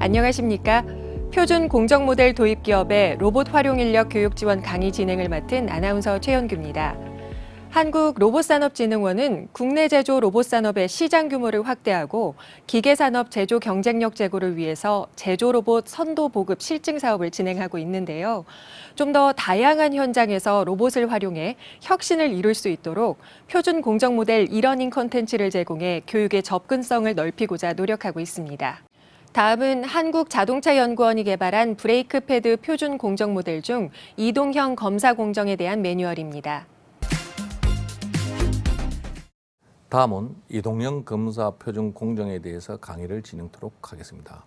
안녕하십니까? 표준 공정 모델 도입 기업의 로봇 활용 인력 교육 지원 강의 진행을 맡은 아나운서 최연규입니다. 한국로봇산업진흥원은 국내 제조 로봇 산업의 시장 규모를 확대하고 기계산업 제조 경쟁력 제고를 위해서 제조 로봇 선도 보급 실증 사업을 진행하고 있는데요. 좀 더 다양한 현장에서 로봇을 활용해 혁신을 이룰 수 있도록 표준 공정 모델 이러닝 콘텐츠를 제공해 교육의 접근성을 넓히고자 노력하고 있습니다. 다음은 한국자동차연구원이 개발한 브레이크 패드 표준 공정 모델 중 이동형 검사 공정에 대한 매뉴얼입니다. 다음은 이동형 검사 표준 공정에 대해서 강의를 진행토록 하겠습니다.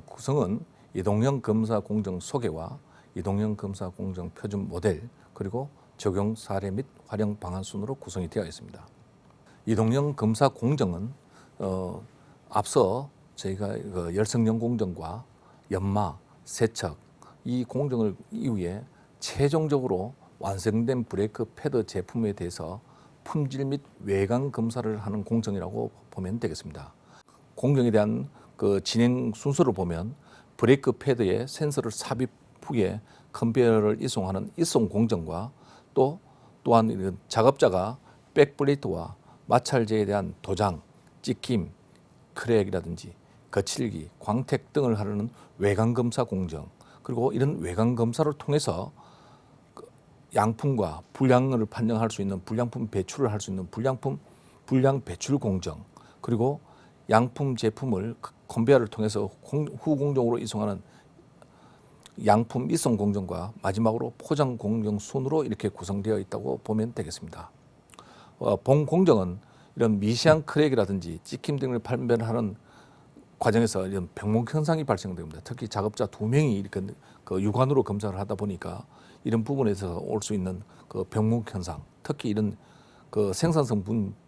구성은 이동형 검사 공정 소개와 이동형 검사 공정 표준 모델 그리고 적용 사례 및 활용 방안 순으로 구성이 되어 있습니다. 이동형 검사 공정은 앞서 저희가 열성형 공정과 연마, 세척 이 공정을 이후에 최종적으로 완성된 브레이크 패드 제품에 대해서 품질 및 외관 검사를 하는 공정이라고 보면 되겠습니다. 공정에 대한 진행 순서를 보면 브레이크 패드에 센서를 삽입 후에 컨베이어를 이송하는 이송 공정과 또한 이런 작업자가 백플레이트와 마찰제에 대한 도장, 찍힘, 크랙이라든지 거칠기, 광택 등을 하려는 외관 검사 공정 그리고 이런 외관 검사를 통해서 양품과 불량을 판정할 수 있는 불량품 배출을 할 수 있는 불량 배출 공정 그리고 양품 제품을 컨베이어를 통해서 후 공정으로 이송하는 양품 이송 공정과 마지막으로 포장 공정 순으로 이렇게 구성되어 있다고 보면 되겠습니다. 본 공정은 이런 미세한 크랙이라든지 찍힘 등을 판별하는 과정에서 이런 병목 현상이 발생됩니다. 특히 작업자 2명이 이렇게 육안으로 검사를 하다 보니까 이런 부분에서 올 수 있는 병목 현상, 특히 이런 생산성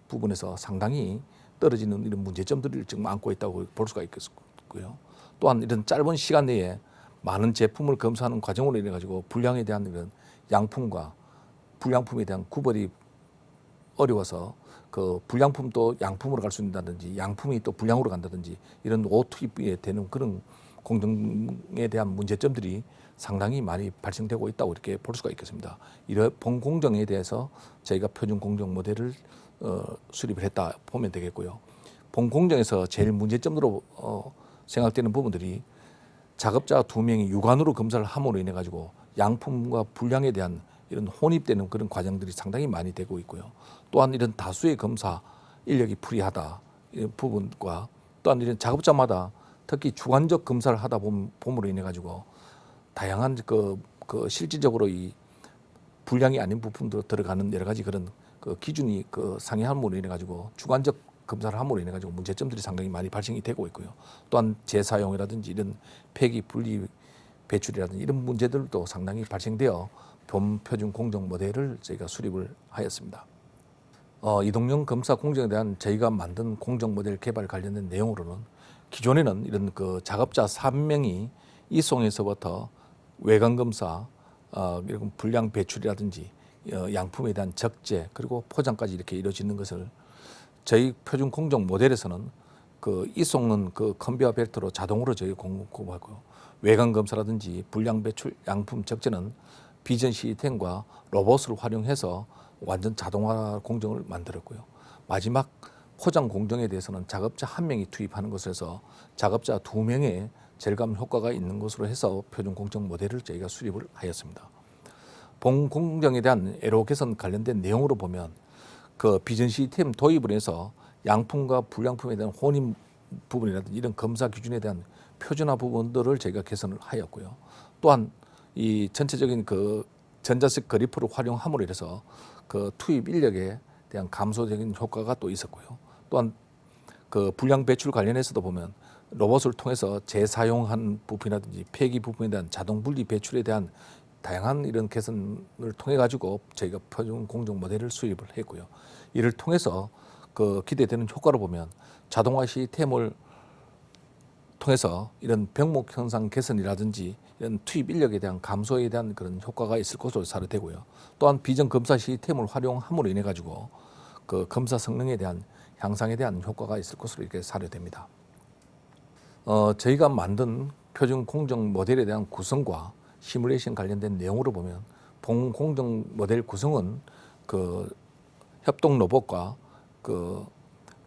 부분에서 상당히 떨어지는 이런 문제점들을 지금 안고 있다고 볼 수가 있겠고요. 또한 이런 짧은 시간 내에 많은 제품을 검사하는 과정으로 인해 가지고 불량에 대한 이런 양품과 불량품에 대한 구별이 어려워서 불량품도 양품으로 갈 수 있다든지 양품이 또 불량으로 간다든지 이런 오투입이 되는 그런 공정에 대한 문제점들이 상당히 많이 발생되고 있다고 이렇게 볼 수가 있겠습니다. 이런 본 공정에 대해서 저희가 표준 공정 모델을 수립을 했다 보면 되겠고요. 본 공정에서 제일 문제점으로 생각되는 부분들이 작업자 2명이 육안으로 검사를 함으로 인해 가지고 양품과 불량에 대한 이런 혼입되는 그런 과정들이 상당히 많이 되고 있고요. 또한 이런 다수의 검사 인력이 불리하다 이런 부분과 또한 이런 작업자마다 특히 주관적 검사를 하다 봄으로 인해 가지고 다양한 실질적으로 이 불량이 아닌 부품도 들어가는 여러 가지 그런 기준이 상이함으로 인해 가지고 주관적 검사를 함으로 인해 가지고 문제점들이 상당히 많이 발생이 되고 있고요. 또한 재사용이라든지 이런 폐기 분리 배출이라든지 이런 문제들도 상당히 발생되어 본 표준 공정 모델을 저희가 수립을 하였습니다. 이동형 검사 공정에 대한 저희가 만든 공정 모델 개발 관련된 내용으로는 기존에는 이런 작업자 3명이 이송에서부터 외관 검사, 이런 불량 배출이라든지 양품에 대한 적재 그리고 포장까지 이렇게 이루어지는 것을 저희 표준 공정 모델에서는 이송은 컨베이어 벨트로 자동으로 저희 공급하고요. 외관 검사라든지 불량 배출, 양품 적재는 비전 시스템과 로봇을 활용해서 완전 자동화 공정을 만들었고요. 마지막 포장 공정에 대해서는 작업자 1명이 투입하는 것으로 해서 작업자 2명의 절감 효과가 있는 것으로 해서 표준 공정 모델을 저희가 수립을 하였습니다. 본 공정에 대한 애로 개선 관련된 내용으로 보면 비전 시스템 도입을 해서 양품과 불량품에 대한 혼입 부분이라든지 이런 검사 기준에 대한 표준화 부분들을 저희가 개선을 하였고요. 또한 이 전체적인 전자식 그리프를 활용함으로 인해서 투입 인력에 대한 감소적인 효과가 또 있었고요. 또한 불량 배출 관련해서도 보면 로봇을 통해서 재사용한 부품이라든지 폐기 부품에 대한 자동 분리 배출에 대한 다양한 이런 개선을 통해 가지고 저희가 표준 공정 모델을 수립을 했고요. 이를 통해서 기대되는 효과를 보면 자동화 시스템을 통해서 이런 병목 현상 개선이라든지 이런 투입 인력에 대한 감소에 대한 그런 효과가 있을 것으로 사례되고요. 또한 비전 검사 시스템을 활용함으로 인해 가지고 검사 성능에 대한 향상에 대한 효과가 있을 것으로 이렇게 사례됩니다. 저희가 만든 표준 공정 모델에 대한 구성과 시뮬레이션 관련된 내용으로 보면 본 공정 모델 구성은 그 협동 로봇과 그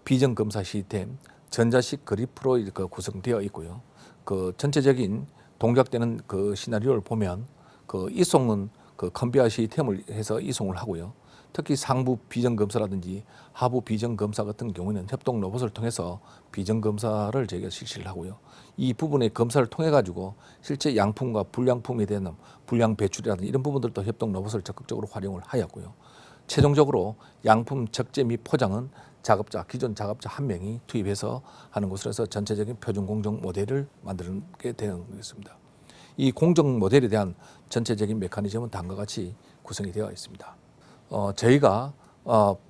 비전 검사 시스템, 전자식 그리프로 구성되어 있고요. 그 전체적인 동작되는 그 시나리오를 보면 그 이송은 그 컨베어 시스템을 해서 이송을 하고요. 특히 상부 비전 검사라든지 하부 비전 검사 같은 경우에는 협동 로봇을 통해서 비전 검사를 저희가 실시를 하고요. 이 부분의 검사를 통해 가지고 실제 양품과 불량품에 대한 불량 배출이라든지 이런 부분들도 협동 로봇을 적극적으로 활용을 하였고요. 최종적으로 양품 적재 및 포장은 작업자, 기존 작업자 한 명이 투입해서 하는 것으로 해서 전체적인 표준 공정 모델을 만들게 되는 것입니다. 이 공정 모델에 대한 전체적인 메커니즘은 다음과 같이 구성이 되어 있습니다. 저희가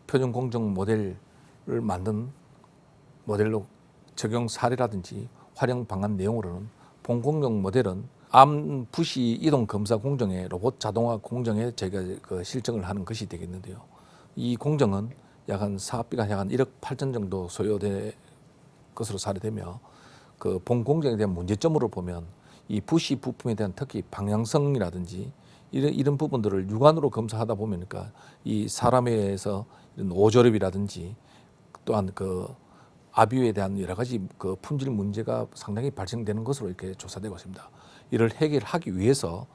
표준 공정 모델을 만든 모델로 적용 사례라든지 활용 방안 내용으로는 본 공정 모델은 암 부시 이동 검사 공정의 로봇 자동화 공정에 저희가 그 실증을 하는 것이 되겠는데요. 이 공정은 약 한 사업비가 약 한 1억 8천 정도 소요될 것으로 사례되며 그 본 공정에 대한 문제점으로 보면 이 부시 부품에 대한 특히 방향성이라든지 이런 부분들을 육안으로 검사하다 보니까 이 사람에 의해서 이런 오조렵이라든지 또한 그 아비유에 대한 여러 가지 그 품질 문제가 상당히 발생되는 것으로 이렇게 조사되고 있습니다. 이를 해결하기 위해서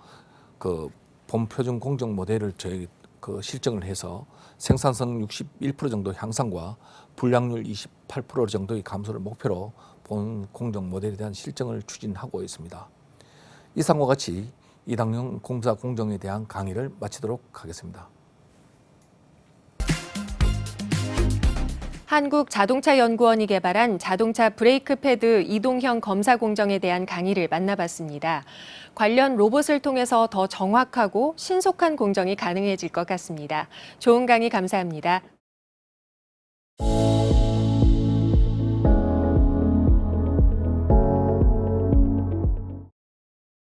그 본 표준 공정 모델을 저희 그 실증을 해서 생산성 61% 정도 향상과 불량률 28% 정도의 감소를 목표로 본 공정 모델에 대한 실증을 추진하고 있습니다. 이상과 같이 이당형 공사 공정에 대한 강의를 마치도록 하겠습니다. 한국자동차연구원이 개발한 자동차 브레이크 패드 이동형 검사 공정에 대한 강의를 만나봤습니다. 관련 로봇을 통해서 더 정확하고 신속한 공정이 가능해질 것 같습니다. 좋은 강의 감사합니다.